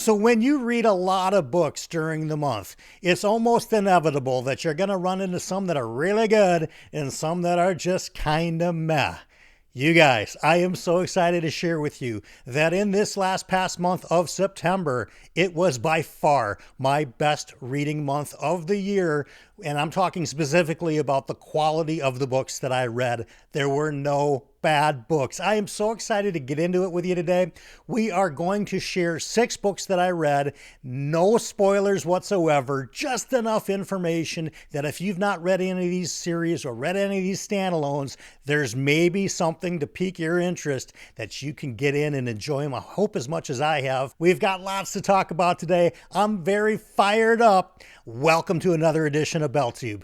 So when you read a lot of books during the month, it's almost inevitable that you're going to run into some that are really good and some that are just kind of meh. You guys, I am so excited to share with you that in this past month of September, it was by far my best reading month of the year. And I'm talking specifically about the quality of the books that I read. There were no bad books. I am so excited to get into it with you today. We are going to share 6 books that I read. No spoilers whatsoever, just enough information that if you've not read any of these series or read any of these standalones, there's maybe something to pique your interest that you can get in and enjoy them, I hope, as much as I have. We've got lots to talk about today. I'm very fired up. Welcome to another edition of BellTube.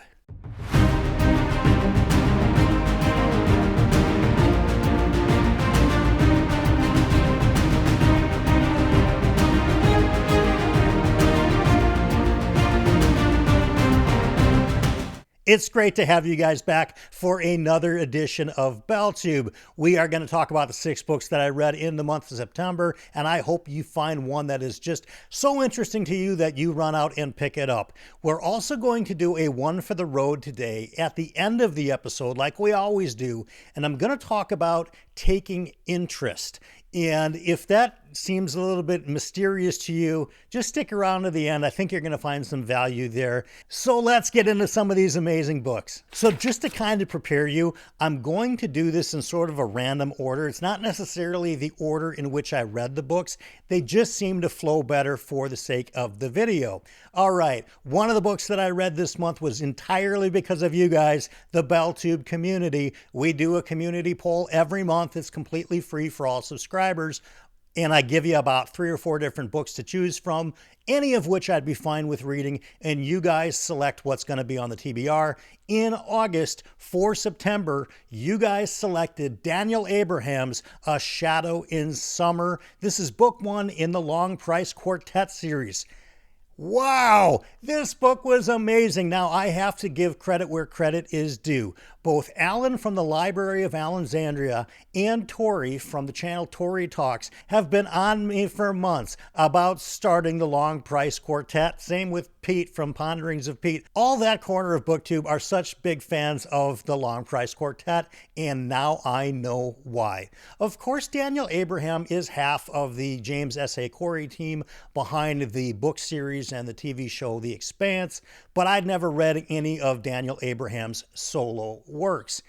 It's great to have you guys back for another edition of BellTube. We are going to talk about the 6 books that I read in the month of September, and I hope you find one that is just so interesting to you that you run out and pick it up. We're also going to do a one for the road today at the end of the episode, like we always do, and I'm going to talk about taking interest. And if that seems a little bit mysterious to you, just stick around to the end. I think you're going to find some value there. So let's get into some of these amazing books. So just to kind of prepare you, I'm going to do this in sort of a random order. It's not necessarily the order in which I read the books. They just seem to flow better for the sake of the video. All right, one of the books that I read this month was entirely because of you guys, the BellTube community. We do a community poll every month. It's completely free for all subscribers. And I give you about 3 or 4 different books to choose from, any of which I'd be fine with reading, and you guys select what's going to be on the TBR. In August for September, you guys selected Daniel Abraham's A Shadow in Summer. This is book 1 in the Long Price Quartet series. Wow, this book was amazing. Now, I have to give credit where credit is due. Both Alan from the Library of Alexandria and Tori from the channel Tori Talks have been on me for months about starting the Long Price Quartet. Same with Pete from Ponderings of Pete. All that corner of BookTube are such big fans of the Long Price Quartet, and now I know why. Of course, Daniel Abraham is half of the James S.A. Corey team behind the book series and the TV show The Expanse, but I'd never read any of Daniel Abraham's solo works.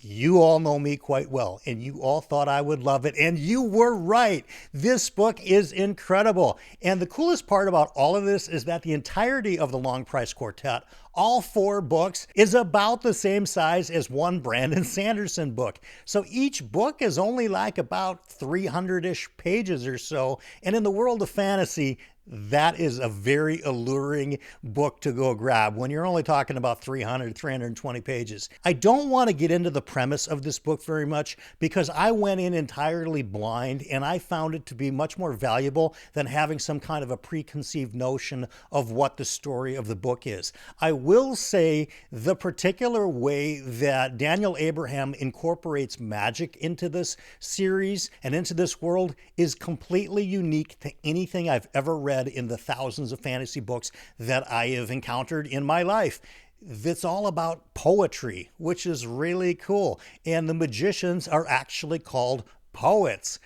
You all know me quite well, and you all thought I would love it, and you were right. This book is incredible. And the coolest part about all of this is that the entirety of the Long Price Quartet, all 4 books, is about the same size as one Brandon Sanderson book. So each book is only like about 300-ish pages or so, and in the world of fantasy, that is a very alluring book to go grab when you're only talking about 320 pages. I don't want to get into the premise of this book very much because I went in entirely blind and I found it to be much more valuable than having some kind of a preconceived notion of what the story of the book is. I will say the particular way that Daniel Abraham incorporates magic into this series and into this world is completely unique to anything I've ever read in the thousands of fantasy books that I have encountered in my life. It's all about poetry, which is really cool. And the magicians are actually called poets.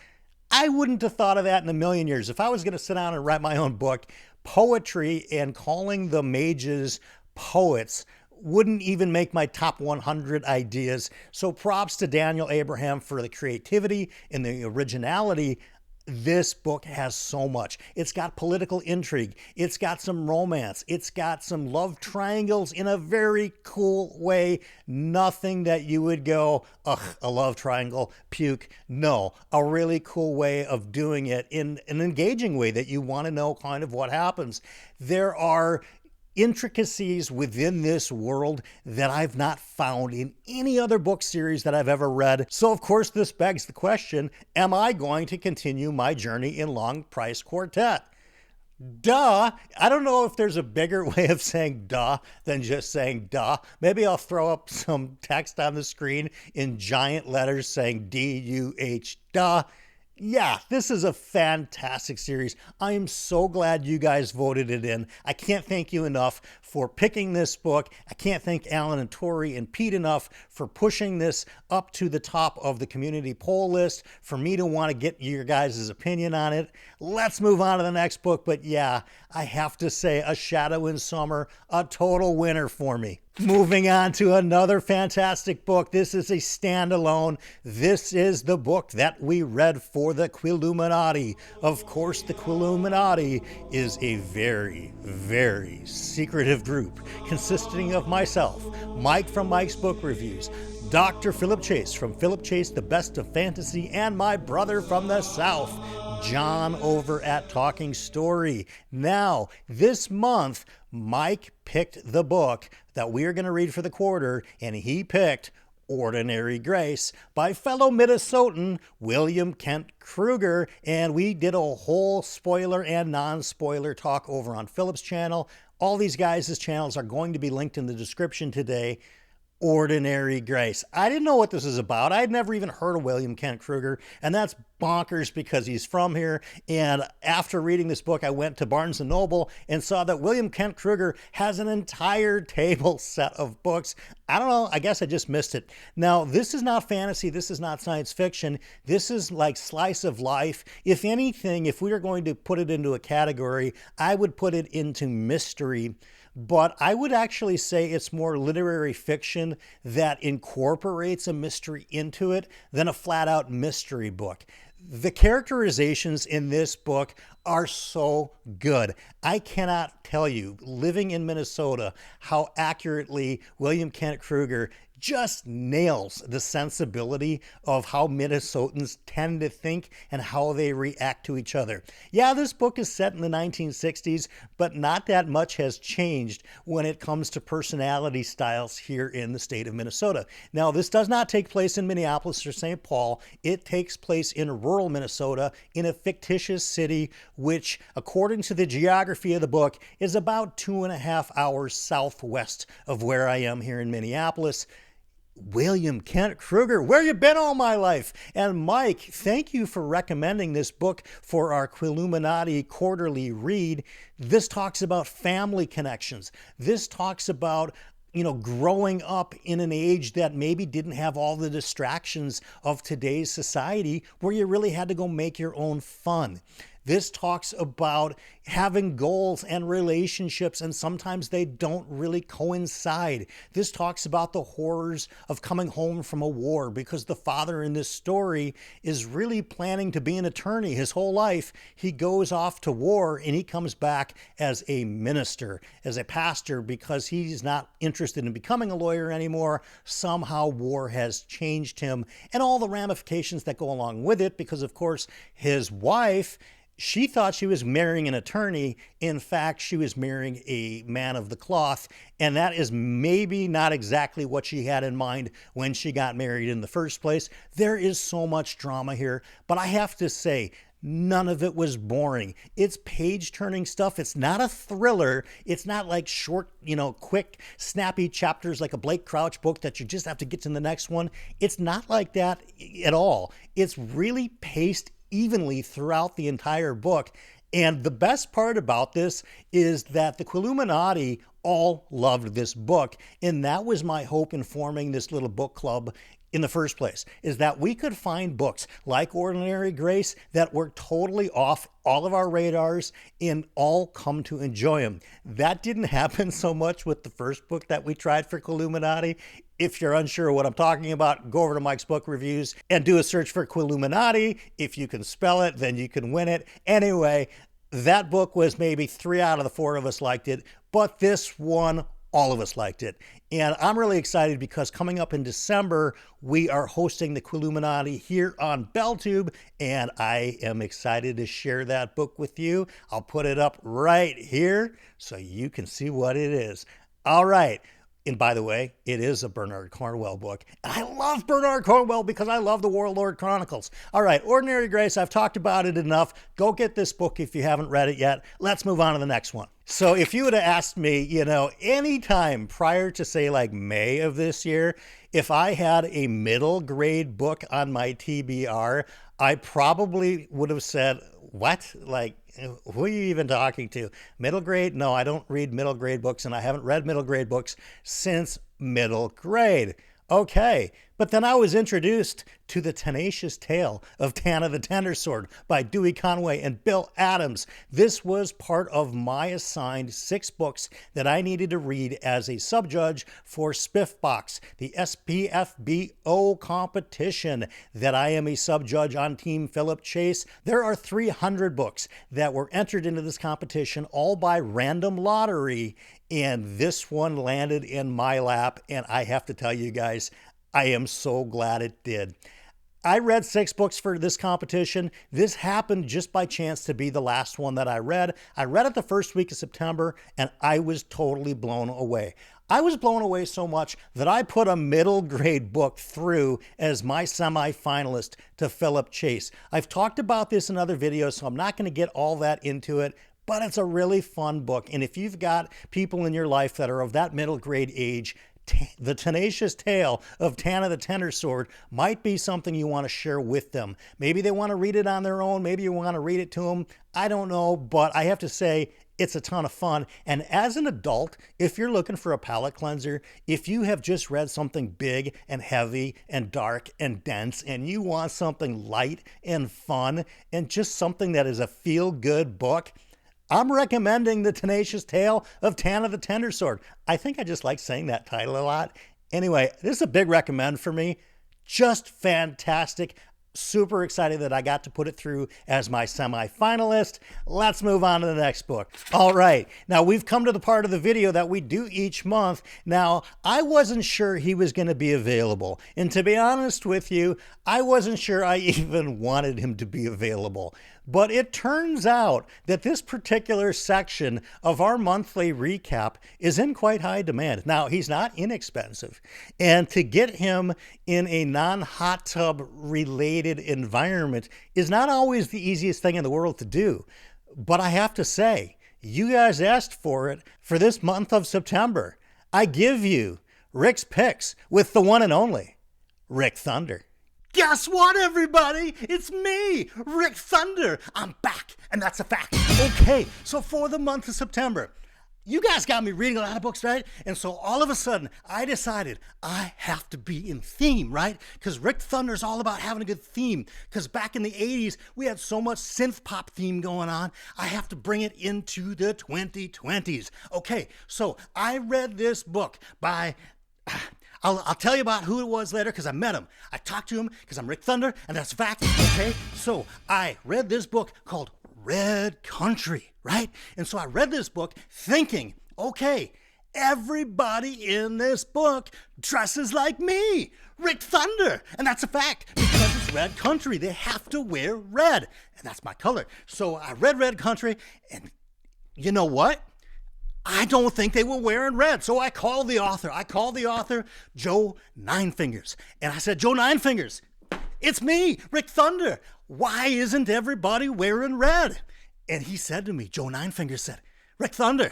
I wouldn't have thought of that in a million years. If I was going to sit down and write my own book, poetry and calling the mages poets wouldn't even make my top 100 ideas. So props to Daniel Abraham for the creativity and the originality. This book has so much. It's got political intrigue. It's got some romance. It's got some love triangles in a very cool way. Nothing that you would go, ugh, a love triangle, puke. No, a really cool way of doing it in an engaging way that you want to know kind of what happens. There are intricacies within this world that I've not found in any other book series that I've ever read. So of course this begs the question, am I going to continue my journey in Long Price Quartet? Duh. I don't know if there's a bigger way of saying duh than just saying duh. Maybe I'll throw up some text on the screen in giant letters saying D-U-H, duh. Yeah, this is a fantastic series. I am so glad you guys voted it in. I can't thank you enough for picking this book. I can't thank Alan and Tori and Pete enough for pushing this up to the top of the community poll list for me to want to get your guys' opinion on it. Let's move on to the next book. But yeah, I have to say, A Shadow in Summer, a total winner for me. Moving on to another fantastic book. This is a standalone. This is the book that we read for the Quilluminati. Of course, the Quilluminati is a very, very secretive group consisting of myself, Mike from Mike's Book Reviews, Dr. Philip Chase from Philip Chase, The Best of Fantasy, and my brother from the South, John over at Talking Story. Now, this month, Mike picked the book that we are going to read for the quarter, and he picked Ordinary Grace by fellow Minnesotan William Kent Krueger, and we did a whole spoiler and non-spoiler talk over on Philip's channel. All these guys' channels are going to be linked in the description today. Ordinary Grace. I didn't know what this is about. I'd never even heard of William Kent Krueger, and that's bonkers because he's from here. And after reading this book, I went to Barnes & Noble and saw that William Kent Krueger has an entire table set of books. I don't know. I guess I just missed it. Now, this is not fantasy. This is not science fiction. This is like slice of life. If anything, if we were going to put it into a category, I would put it into mystery. But I would actually say it's more literary fiction that incorporates a mystery into it than a flat-out mystery book. The characterizations in this book are so good. I cannot tell you, living in Minnesota, how accurately William Kent Krueger just nails the sensibility of how Minnesotans tend to think and how they react to each other. Yeah, this book is set in the 1960s, but not that much has changed when it comes to personality styles here in the state of Minnesota. Now, this does not take place in Minneapolis or St. Paul. It takes place in rural Minnesota in a fictitious city, which, according to the geography of the book, is about 2.5 hours southwest of where I am here in Minneapolis. William Kent Krueger, where you been all my life? And Mike, thank you for recommending this book for our Quilluminati quarterly read. This talks about family connections. This talks about growing up in an age that maybe didn't have all the distractions of today's society where you really had to go make your own fun. This talks about having goals and relationships, and sometimes they don't really coincide. This talks about the horrors of coming home from a war, because the father in this story is really planning to be an attorney his whole life. He goes off to war and he comes back as a minister, as a pastor, because he's not interested in becoming a lawyer anymore. Somehow war has changed him, and all the ramifications that go along with it, because of course his wife, she thought she was marrying an attorney. In fact, she was marrying a man of the cloth, and that is maybe not exactly what she had in mind when she got married in the first place. There is so much drama here, but I have to say, none of it was boring. It's page-turning stuff. It's not a thriller. It's not like short, quick, snappy chapters like a Blake Crouch book that you just have to get to the next one. It's not like that at all. It's really paced evenly throughout the entire book. And the best part about this is that the Quilluminati all loved this book. And that was my hope in forming this little book club in the first place, is that we could find books like Ordinary Grace that were totally off all of our radars and all come to enjoy them. That didn't happen so much with the first book that we tried for Quilluminati. If you're unsure what I'm talking about, go over to Mike's Book Reviews and do a search for Quilluminati. If you can spell it, then you can win it. Anyway, that book was maybe 3 out of the 4 of us liked it, but this one, all of us liked it. And I'm really excited because coming up in December, we are hosting the Quilluminati here on BellTube, and I am excited to share that book with you. I'll put it up right here so you can see what it is. All right. And by the way, it is a Bernard Cornwell book. And I love Bernard Cornwell because I love the Warlord Chronicles. All right, Ordinary Grace, I've talked about it enough. Go get this book if you haven't read it yet. Let's move on to the next one. So if you would have asked me, any time prior to, say, like May of this year, if I had a middle grade book on my TBR, I probably would have said, what? Like, who are you even talking to? Middle grade? No, I don't read middle grade books, and I haven't read middle grade books since middle grade. Okay, but then I was introduced to the Tenacious Tale of Tanna the Tendersword by Dewey, Conway, and Bill Adams. This was part of my assigned 6 books that I needed to read as a subjudge for Spiffbox, the SPFBO competition that I am a subjudge on Team Philip Chase. There are 300 books that were entered into this competition, all by random lottery, and this one landed in my lap, and I have to tell you guys, I am so glad it did. I read 6 books for this competition. This happened just by chance to be the last one that I read. I read it the first week of September, and I was totally blown away. I was blown away so much that I put a middle grade book through as my semi-finalist to Philip Chase. I've talked about this in other videos, so I'm not going to get all that into it, but it's a really fun book. And if you've got people in your life that are of that middle grade age, the Tenacious Tale of Tanna the Tendersword might be something you want to share with them. Maybe they want to read it on their own. Maybe you want to read it to them. I don't know, but I have to say, it's a ton of fun. And as an adult, if you're looking for a palate cleanser, if you have just read something big and heavy and dark and dense, and you want something light and fun and just something that is a feel-good book, I'm recommending the Tenacious Tale of Tanna the Tendersword. I think I just like saying that title a lot. Anyway, this is a big recommend for me. Just fantastic. Super excited that I got to put it through as my semi-finalist. Let's move on to the next book. All right, now we've come to the part of the video that we do each month. Now, I wasn't sure he was going to be available. And to be honest with you, I wasn't sure I even wanted him to be available. But it turns out that this particular section of our monthly recap is in quite high demand. Now, he's not inexpensive. And to get him in a non-hot tub related environment is not always the easiest thing in the world to do. But I have to say, you guys asked for it for this month of September. I give you Rick's picks with the one and only Rick Thunder. Guess what, everybody? It's me, Rick Thunder. I'm back, and that's a fact. Okay, so for the month of September, you guys got me reading a lot of books, right? And so all of a sudden, I decided I have to be in theme, right? Because Rick Thunder is all about having a good theme. Because back in the 80s, we had so much synth pop theme going on, I have to bring it into the 2020s. Okay, so I read this book by... I'll tell you about who it was later because I met him. I talked to him because I'm Rick Thunder, and that's a fact, okay? So I read this book called Red Country, right? And so I read this book thinking, okay, everybody in this book dresses like me, Rick Thunder. And that's a fact because it's Red Country. They have to wear red, and that's my color. So I read Red Country, and you know what? I don't think they were wearing red. So I called the author. Joe Ninefingers. And I said, Joe Ninefingers, it's me, Rick Thunder. Why isn't everybody wearing red? And he said to me, Joe Ninefingers said, Rick Thunder,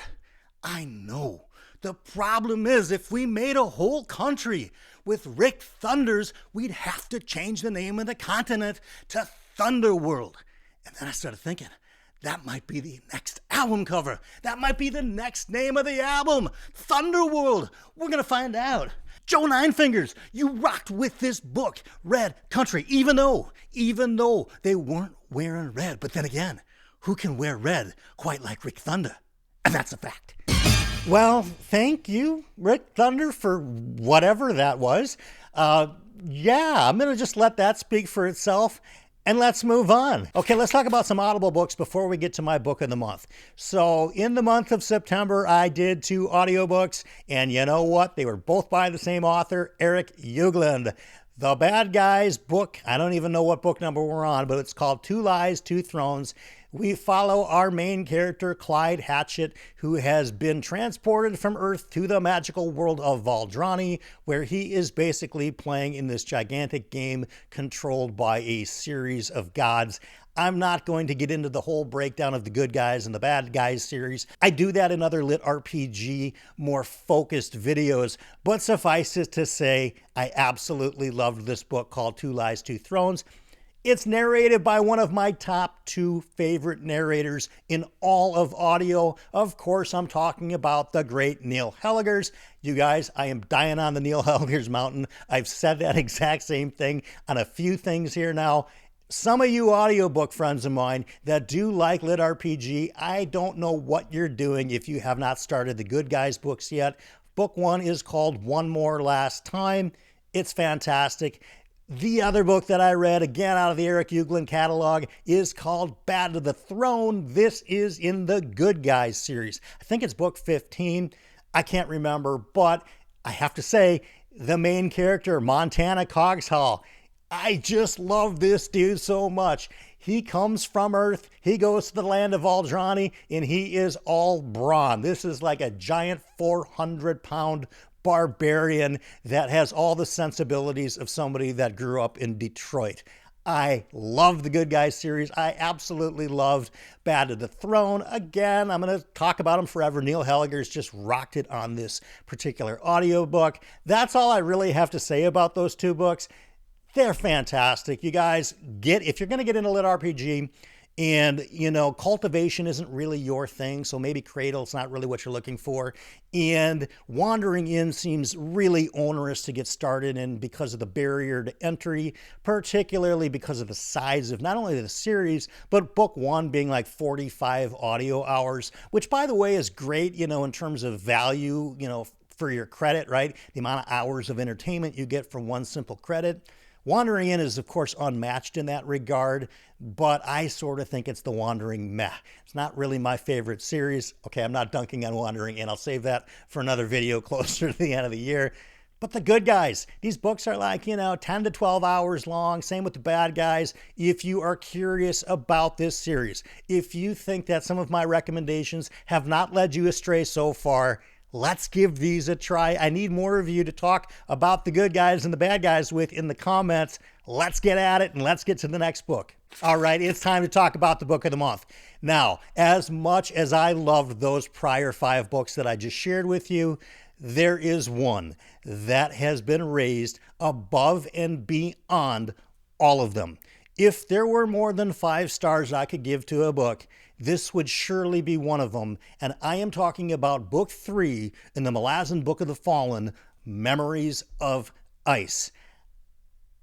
I know. The problem is if we made a whole country with Rick Thunders, we'd have to change the name of the continent to Thunderworld. And then I started thinking, that might be the next album cover. That might be the next name of the album. Thunderworld. We're going to find out. Joe Ninefingers, you rocked with this book, Red Country, even though they weren't wearing red. But then again, who can wear red quite like Rick Thunder? And that's a fact. Well, thank you, Rick Thunder, for whatever that was. Yeah, I'm going to just let that speak for itself. And let's move on. Okay, let's talk about some Audible books before we get to my book of the month. So in the month of September, I did 2 audiobooks, and you know what? They were both by the same author, Erik Ugland. The Bad Guys book, I don't even know what book number we're on, but it's called 2 Lies, 2 Thrones. We follow our main character, Clyde Hatchet, who has been transported from Earth to the magical world of Valdrani, where he is basically playing in this gigantic game controlled by a series of gods. I'm not going to get into the whole breakdown of the Good Guys and the Bad Guys series. I do that in other litrpg, more focused videos, but suffice it to say, I absolutely loved this book called 2 Lies, 2 Thrones. It's narrated by one of my top 2 favorite narrators in all of audio. Of course, I'm talking about the great Neil Helligers. You guys, I am dying on the Neil Helligers mountain. I've said that exact same thing on a few things here now. Some of you audiobook friends of mine that do like litrpg, I don't know what you're doing if you have not started the Good Guys books yet. Book 1 is called One More Last Time. It's fantastic. The other book that I read, again out of the Ugland catalog, is called Bad to the Throne. This is in the Good Guys series. I think it's book 15. I can't remember, but I have to say, the main character, Montana Cogshall, I just love this dude so much. He comes from Earth, he goes to the land of Aldrani, and he is all brawn. This is like a giant 400-pound barbarian that has all the sensibilities of somebody that grew up in Detroit. I love the Good Guys series. I absolutely loved Bad to the Throne. Again, I'm going to talk about him forever. Neil Helligers just rocked it on this particular audiobook. That's all I really have to say about those 2 books. They're fantastic. You guys, if you're going to get into litrpg, and, you know, cultivation isn't really your thing, so maybe Cradle's not really what you're looking for. And Wandering In seems really onerous to get started in because of the barrier to entry, particularly because of the size of not only the series, but book 1 being like 45 audio hours, which, by the way, is great, you know, in terms of value, you know, for your credit, right? The amount of hours of entertainment you get from one simple credit. Wandering In is, of course, unmatched in that regard, but I sort of think it's the Wandering meh. It's not really my favorite series. Okay, I'm not dunking on Wandering In. I'll save that for another video closer to the end of the year. But the Good Guys, these books are like, you know, 10 to 12 hours long. Same with the Bad Guys. If you are curious about this series, if you think that some of my recommendations have not led you astray so far, let's give these a try. I need more of you to talk about the Good Guys and the Bad Guys with in the comments. Let's get at it and let's get to the next book. All right, it's time to talk about the book of the month. Now, as much as I loved those prior 5 books that I just shared with you, there is one that has been raised above and beyond all of them. If there were more than 5 stars I could give to a book, this would surely be one of them, and I am talking about book 3 in the Malazan Book of the Fallen, Memories of Ice.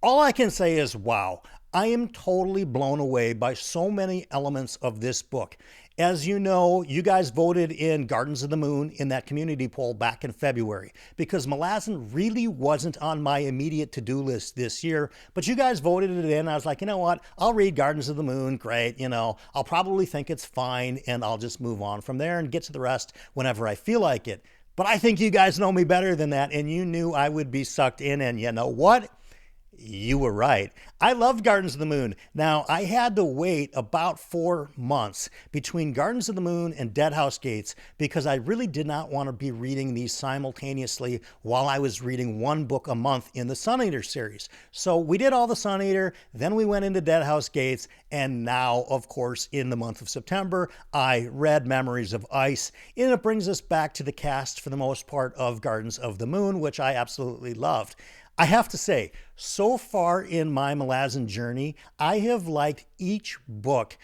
All I can say is, wow, I am totally blown away by so many elements of this book. As you know, you guys voted in Gardens of the Moon in that community poll back in February because Malazan really wasn't on my immediate to-do list this year, but you guys voted it in. I was like, you know what? I'll read Gardens of the Moon. Great. You know, I'll probably think it's fine and I'll just move on from there and get to the rest whenever I feel like it. But I think you guys know me better than that, and you knew I would be sucked in, and you know what? You were right. I loved Gardens of the Moon. Now, I had to wait about 4 months between Gardens of the Moon and Deadhouse Gates because I really did not want to be reading these simultaneously while I was reading 1 book a month in the Sun Eater series. So we did all the Sun Eater, then we went into Deadhouse Gates, and now, of course, in the month of September, I read Memories of Ice, and it brings us back to the cast, for the most part, of Gardens of the Moon, which I absolutely loved. I have to say, so far in my Malazan journey, I have liked each book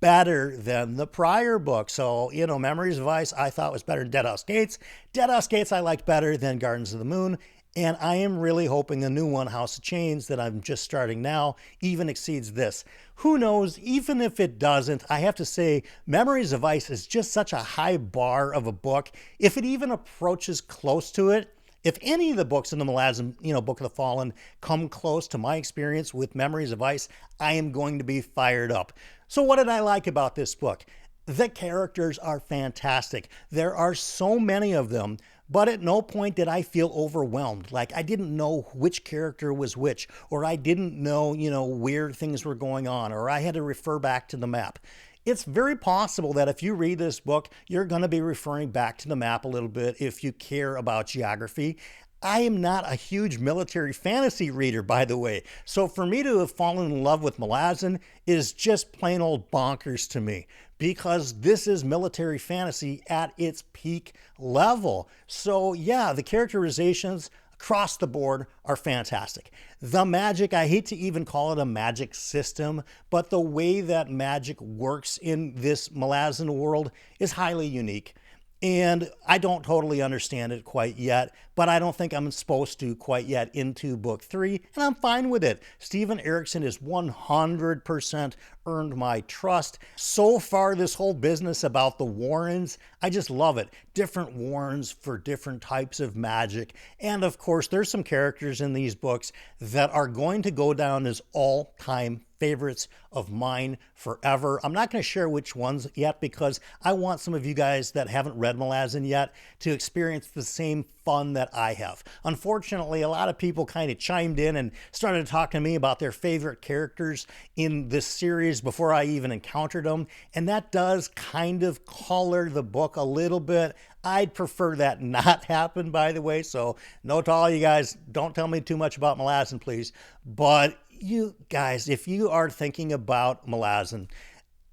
better than the prior book. So, you know, Memories of Ice I thought was better than Deadhouse Gates. Deadhouse Gates I liked better than Gardens of the Moon. And I am really hoping the new one, House of Chains, that I'm just starting now, even exceeds this. Who knows? Even if it doesn't, I have to say, Memories of Ice is just such a high bar of a book. If it even approaches close to it, if any of the books in the Malazan, Book of the Fallen come close to my experience with Memories of Ice, I am going to be fired up. So what did I like about this book? The characters are fantastic. There are so many of them, but at no point did I feel overwhelmed. Like I didn't know which character was which, or I didn't know, where things were going on, or I had to refer back to the map. It's very possible that if you read this book, you're going to be referring back to the map a little bit if you care about geography. I am not a huge military fantasy reader, by the way. So for me to have fallen in love with Malazan is just plain old bonkers to me, because this is military fantasy at its peak level. So yeah, the characterizations, across the board are fantastic. The magic, I hate to even call it a magic system, but the way that magic works in this Malazan world is highly unique. And I don't totally understand it quite yet, but I don't think I'm supposed to quite yet into book 3, and I'm fine with it. Steven Erikson is 100% earned my trust. So far, this whole business about the Warrens, I just love it. Different Warrens for different types of magic. And of course, there's some characters in these books that are going to go down as all-time favorites of mine forever. I'm not going to share which ones yet because I want some of you guys that haven't read Malazan yet to experience the same fun that I have. Unfortunately, a lot of people kind of chimed in and started talking to me about their favorite characters in this series before I even encountered them, and that does kind of color the book a little bit. I'd prefer that not happen, by the way, so note to all you guys, don't tell me too much about Malazan, please. But you guys, if you are thinking about Malazan,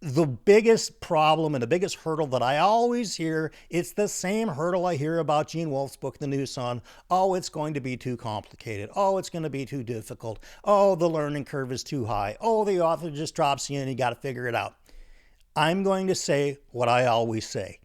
the biggest problem and the biggest hurdle that I always hear, it's the same hurdle I hear about Gene Wolfe's book, The New Sun. Oh, it's going to be too complicated. Oh, it's going to be too difficult. Oh, the learning curve is too high. Oh, the author just drops you in, you got to figure it out. I'm going to say what I always say.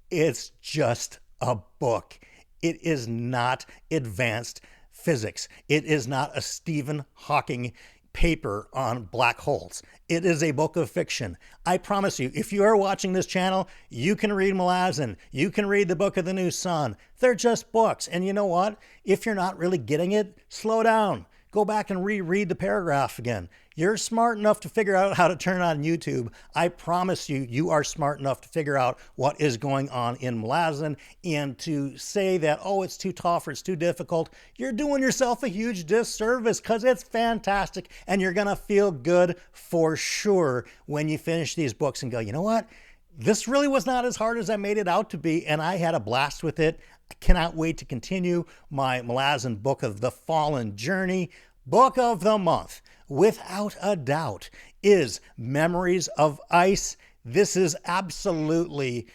It's just a book. It is not advanced physics. It is not a Stephen Hawking paper on black holes. It is a book of fiction. I promise you, if you are watching this channel, you can read Malazan. You can read the Book of the New Sun. They're just books. And you know what? If you're not really getting it, slow down. Go back and reread the paragraph again. You're smart enough to figure out how to turn on YouTube. I promise you, you are smart enough to figure out what is going on in Malazan, and to say that, oh, it's too tough or it's too difficult, you're doing yourself a huge disservice because it's fantastic and you're going to feel good for sure when you finish these books and go, you know what? This really was not as hard as I made it out to be, and I had a blast with it. I cannot wait to continue my Malazan Book of the Fallen journey. Book of the month, without a doubt, is Memories of Ice. This is absolutely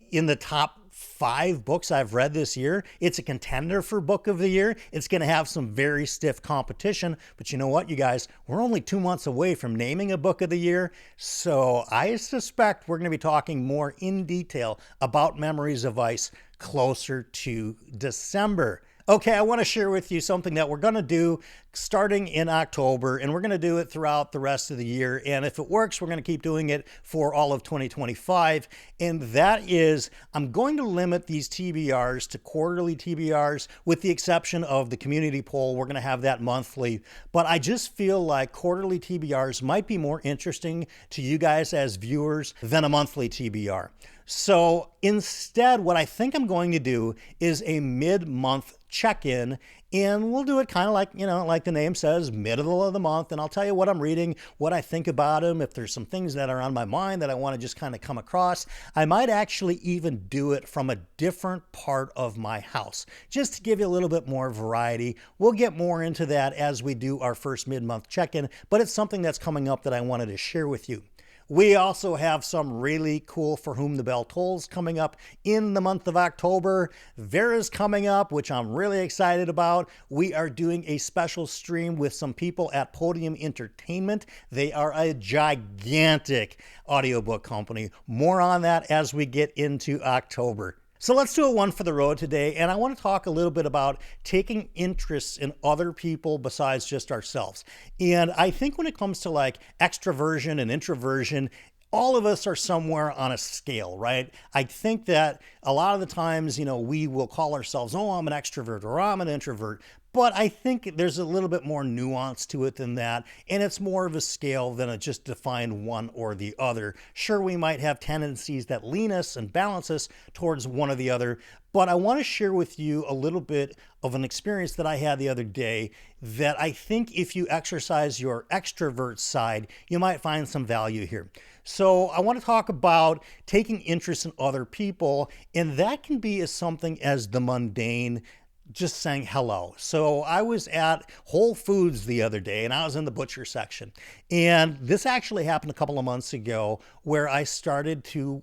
in the top 5 books I've read this year. It's a contender for Book of the Year. It's going to have some very stiff competition, but you know what, you guys? We're only 2 months away from naming a Book of the Year, so I suspect we're going to be talking more in detail about Memories of Ice closer to December. Okay, I want to share with you something that we're going to do starting in October, and we're going to do it throughout the rest of the year. And if it works, we're going to keep doing it for all of 2025. And that is, I'm going to limit these TBRs to quarterly TBRs, with the exception of the community poll. We're going to have that monthly. But I just feel like quarterly TBRs might be more interesting to you guys as viewers than a monthly TBR. So instead, what I think I'm going to do is a mid-month check-in, and we'll do it kind of like, you know, like the name says, middle of the month, and I'll tell you what I'm reading, what I think about them, if there's some things that are on my mind that I want to just kind of come across. I might actually even do it from a different part of my house, just to give you a little bit more variety. We'll get more into that as we do our first mid-month check-in, but it's something that's coming up that I wanted to share with you. We also have some really cool For Whom the Bell Tolls coming up in the month of October. Vera's coming up, which I'm really excited about. We are doing a special stream with some people at Podium Entertainment. They are a gigantic audiobook company. More on that as we get into October. So let's do a one for the road today, and I want to talk a little bit about taking interests in other people besides just ourselves. And I think when it comes to like extroversion and introversion, all of us are somewhere on a scale, right? I think that a lot of the times, you know, we will call ourselves, oh, I'm an extrovert or I'm an introvert. But I think there's a little bit more nuance to it than that, and it's more of a scale than a just define one or the other. Sure, we might have tendencies that lean us and balance us towards one or the other, but I want to share with you a little bit of an experience that I had the other day that I think if you exercise your extrovert side, you might find some value here. So I want to talk about taking interest in other people, and that can be as something as the mundane, just saying hello. So I was at Whole Foods the other day and I was in the butcher section. And this actually happened a couple of months ago where I started to,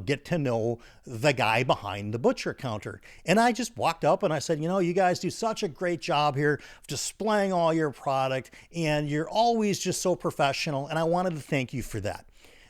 get to know the guy behind the butcher counter. And I just walked up and I said, you guys do such a great job here of displaying all your product and you're always just so professional. And I wanted to thank you for that.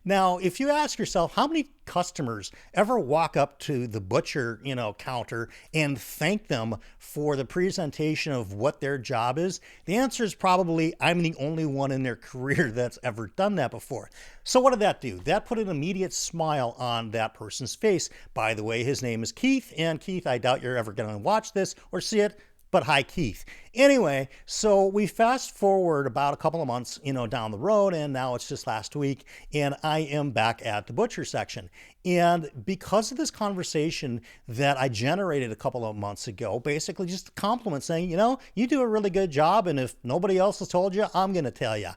Now, if you ask yourself, how many customers ever walk up to the butcher, counter and thank them for the presentation of what their job is? The answer is probably, I'm the only one in their career that's ever done that before. So what did that do? That put an immediate smile on that person's face. By the way, his name is Keith. And Keith, I doubt you're ever going to watch this or see it. But hi, Keith. Anyway, so we fast forward about a couple of months, down the road, and now it's just last week, and I am back at the butcher section. And because of this conversation that I generated a couple of months ago, basically just a compliment saying, you do a really good job, and if nobody else has told you, I'm going to tell you.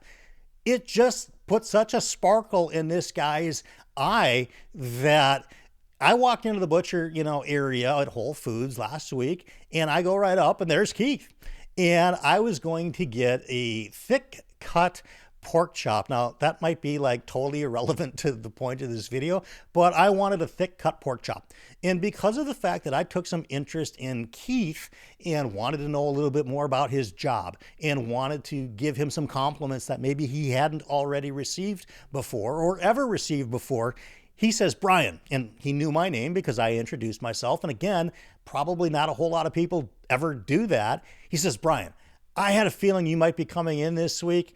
It just put such a sparkle in this guy's eye that I walked into the butcher, area at Whole Foods last week, and I go right up and there's Keith. And I was going to get a thick cut pork chop. Now that might be like totally irrelevant to the point of this video, but I wanted a thick cut pork chop. And because of the fact that I took some interest in Keith and wanted to know a little bit more about his job and wanted to give him some compliments that maybe he hadn't already received before or ever received before, he says, Brian, and he knew my name because I introduced myself. And again, probably not a whole lot of people ever do that. He says, Brian, I had a feeling you might be coming in this week.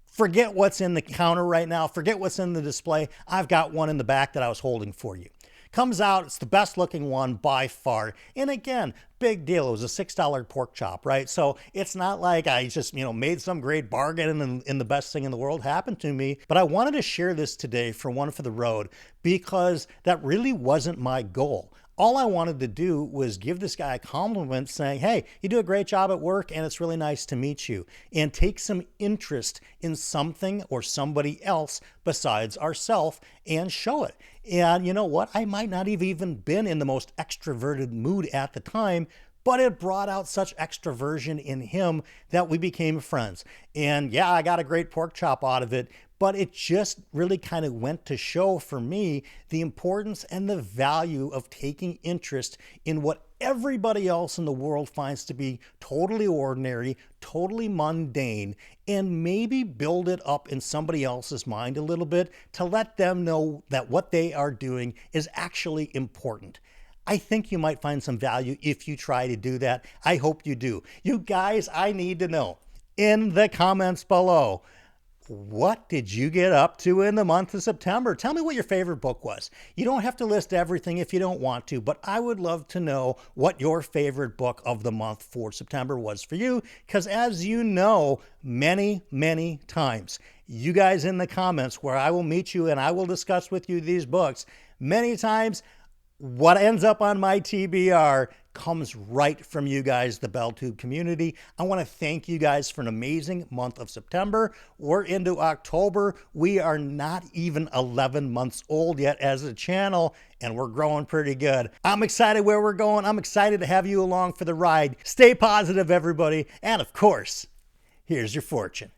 Forget what's in the counter right now. Forget what's in the display. I've got one in the back that I was holding for you. Comes out, it's the best looking one by far. And again, big deal. It was a $6 pork chop, right? So it's not like I just, made some great bargain and the best thing in the world happened to me. But I wanted to share this today for One for the Road because that really wasn't my goal. All I wanted to do was give this guy a compliment saying, hey, you do a great job at work and it's really nice to meet you, and take some interest in something or somebody else besides ourselves and show it. And you know what? I might not have even been in the most extroverted mood at the time, but it brought out such extroversion in him that we became friends. And yeah, I got a great pork chop out of it, but it just really kind of went to show for me the importance and the value of taking interest in what everybody else in the world finds to be totally ordinary, totally mundane, and maybe build it up in somebody else's mind a little bit to let them know that what they are doing is actually important. I think you might find some value if you try to do that. I hope you do. You guys, I need to know in the comments below, what did you get up to in the month of September? Tell me what your favorite book was. You don't have to list everything if you don't want to, but I would love to know what your favorite book of the month for September was for you, because as you know, many, many times, you guys in the comments where I will meet you and I will discuss with you these books, many times what ends up on my TBR comes right from you guys, the BellTube community. I want to thank you guys for an amazing month of September. We're into October. We are not even 11 months old yet as a channel, and we're growing pretty good. I'm excited where we're going. I'm excited to have you along for the ride. Stay positive, everybody. And of course, here's your fortune.